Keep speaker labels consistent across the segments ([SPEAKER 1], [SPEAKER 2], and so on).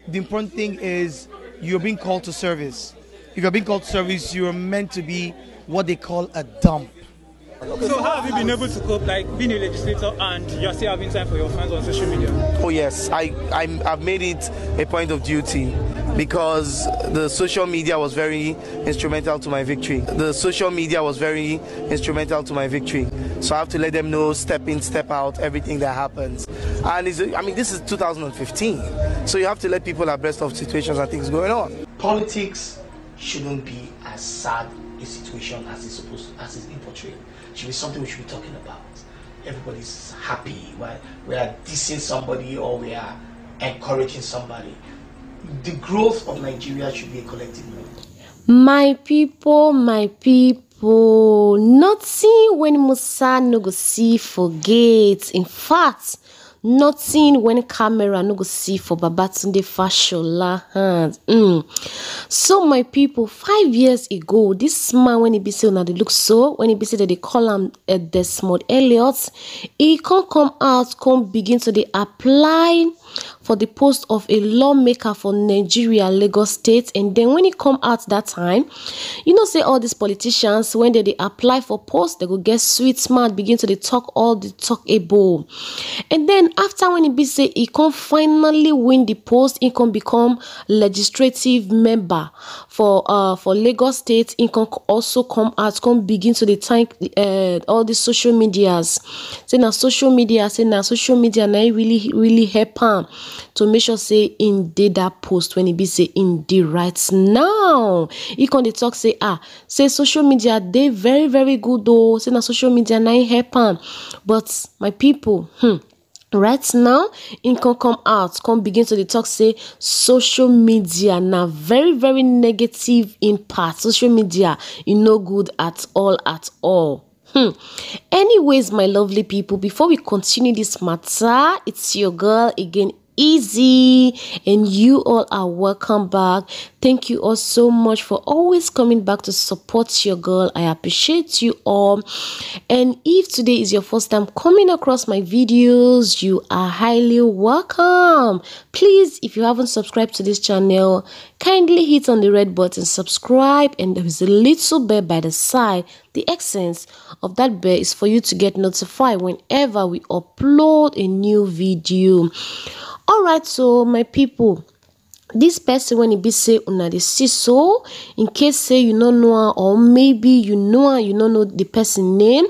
[SPEAKER 1] the important thing is you're being called to service. If you're being called to service, you're meant to be what they call a dump.
[SPEAKER 2] So how have you been able to cope, like being a legislator and you're still having time for your fans on social media?
[SPEAKER 1] Oh yes, I've made it a point of duty because the social media was very instrumental to my victory. So I have to let them know, step in, step out, everything that happens. And this is 2015, so you have to let people abreast of situations and things going on. Politics shouldn't be as sad a situation as it's being portrayed. It should be something we should be talking about. Everybody's happy. We are dissing somebody or we are encouraging somebody. The growth of Nigeria should be a collective movement.
[SPEAKER 3] My people, nothing when Musa no go see forget. In fact, nothing when camera no go see for Babatunde Fashola hands. So my people, 5 years ago, this man when he be say they look so, when he be say that they call him Desmond Elliot, he can't come out, begin to apply for the post of a lawmaker for Nigeria, Lagos State. And then when he come out that time, say all these politicians, when they apply for post, they go get sweet smart, begin to talk all the talkable. And then after when he be say he can finally win the post, he can become legislative member for Lagos State. He can also come out, begin to thank all the social medias. Say now social media now really help him to make sure say in that post when he be say in the right now. He can talk say social media they very very good though. Say na social media na help am. But my people, right now, in can come out, begin to talk say social media na very very negative impact. Social media no good at all. Anyways, my lovely people, before we continue this matter, it's your girl again, Easy, and you all are welcome back. Thank you all so much for always coming back to support your girl. I appreciate you all. And if today is your first time coming across my videos, you are highly welcome. Please, if you haven't subscribed to this channel, kindly hit on the red button, subscribe, and there is a little bell by the side. The essence of that bell is for you to get notified whenever we upload a new video. All right, so my people, this person when he be say una dey see so, in case say you no know her, or maybe you know her, you don't know the person name.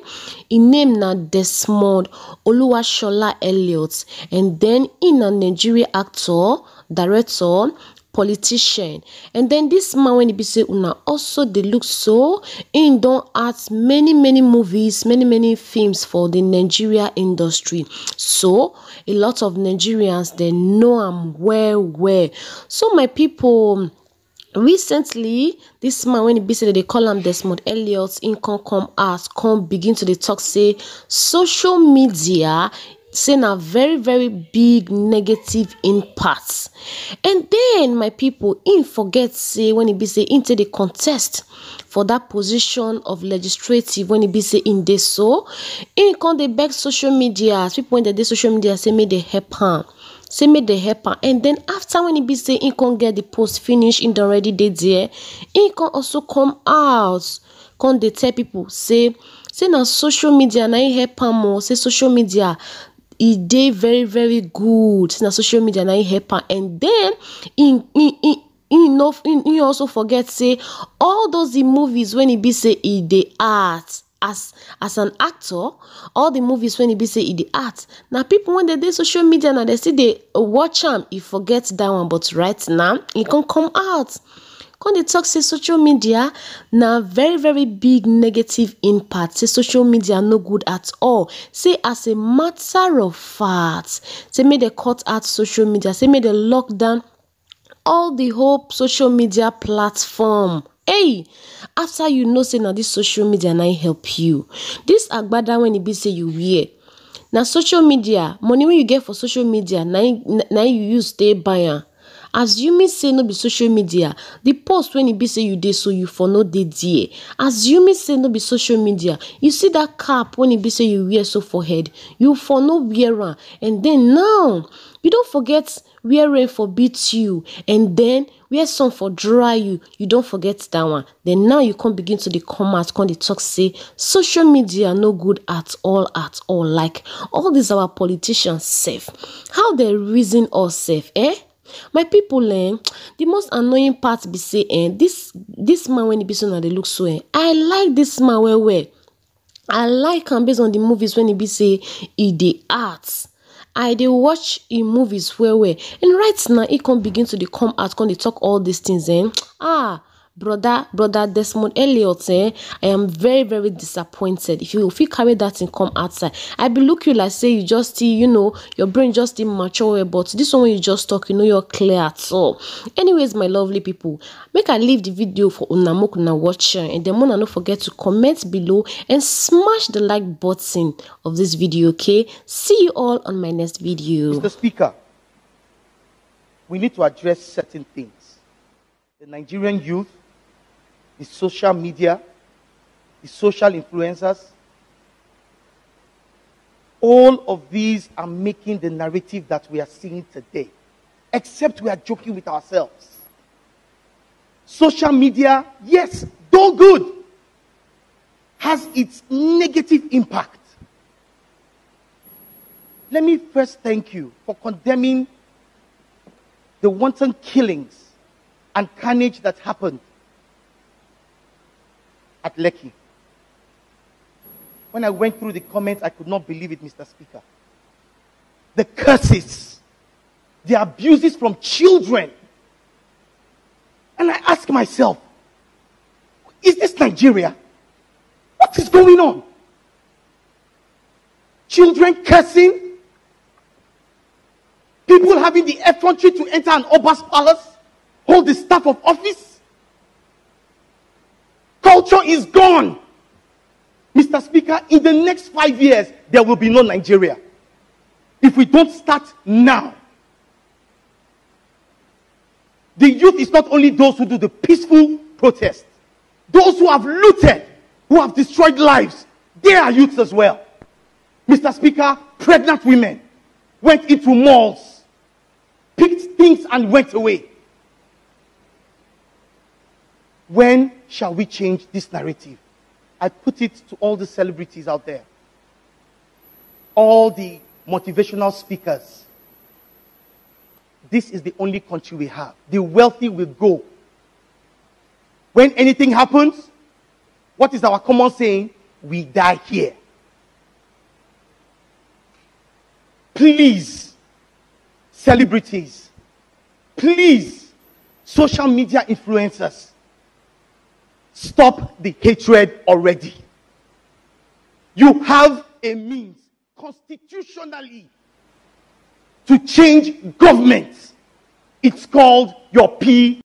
[SPEAKER 3] His name na Desmond Oluwashola Elliot, and then in a Nigeria actor, director, politician. And then this man when he be say una also they look so, in don't act many movies, many films for the Nigeria industry. So a lot of Nigerians they know him well. So my people, recently this man when he be say they call him Desmond Elliot, in come out, begin to talk say social media saying a very very big negative impact. And then my people, in forget say when he be say into the contest for that position of legislative, when he be say in this, so in can they beg social media, people when they social media say may they help him. And then after when he be say he can get the post finished in the already day there, he can also come out, can they tell people say na social media na help him more, say social media it dey very very good, na social media na help am. And then he also forget say all those the movies when he be say he dey art as an actor, all the movies when he be say he dey art. Now people when they dey social media now they see they watch him, he forget that one. But right now he can come out. When they talk say social media na very very big negative impact, say social media no good at all. Say as a matter of fact, say may they cut out social media, say may they lock down all the whole social media platform. Hey, after say now this social media na help you. This agbada when it be say you wear. Now social media, money when you get for social media, now you use stay buyer. Assuming say no be social media, the post when it be say you dey so you for no dey there. Assuming say no be social media, you see that cap when it be say you wear so for head, you for no wear am. And then now you don't forget where rain for beat you, and then where sun for dry you, you don't forget that one. Then now you can't begin to the comment, come the talk say social media no good at all. Like all these our politicians safe. How they reason us safe, eh? My people, the most annoying part be say, this man when he be so now they look so, I like this man well. I like him based on the movies when he be say he the arts. I dey watch in movies well. And right now, he can begin to come out, can they talk all these things, brother Desmond Elliot, I am very, very disappointed. If you carry that and come outside, I be look you like say you just, your brain just immature, but this one when you just talk, you're clear at all. Anyways, my lovely people, make I leave the video for una watch, and then don't forget to comment below and smash the like button of this video, okay? See you all on my next video.
[SPEAKER 1] Mr. Speaker, we need to address certain things. The Nigerian youth, the social media, the social influencers, all of these are making the narrative that we are seeing today, except we are joking with ourselves. Social media, yes, though good, has its negative impact. Let me first thank you for condemning the wanton killings and carnage that happened at Lekki. When I went through the comments, I could not believe it, Mr. Speaker. The curses, the abuses from children. And I ask myself, is this Nigeria? What is going on? Children cursing, people having the effrontery to enter an Oba's palace, hold the staff of office. Culture is gone. Mr. Speaker, in the next 5 years, there will be no Nigeria. If we don't start now. The youth is not only those who do the peaceful protest. Those who have looted, who have destroyed lives, they are youths as well. Mr. Speaker, pregnant women went into malls, picked things and went away. When shall we change this narrative? I put it to all the celebrities out there, all the motivational speakers. This is the only country we have. The wealthy will go. When anything happens, what is our common saying? We die here. Please, celebrities, please, social media influencers, stop the hatred already. You have a means constitutionally to change government. It's called your P.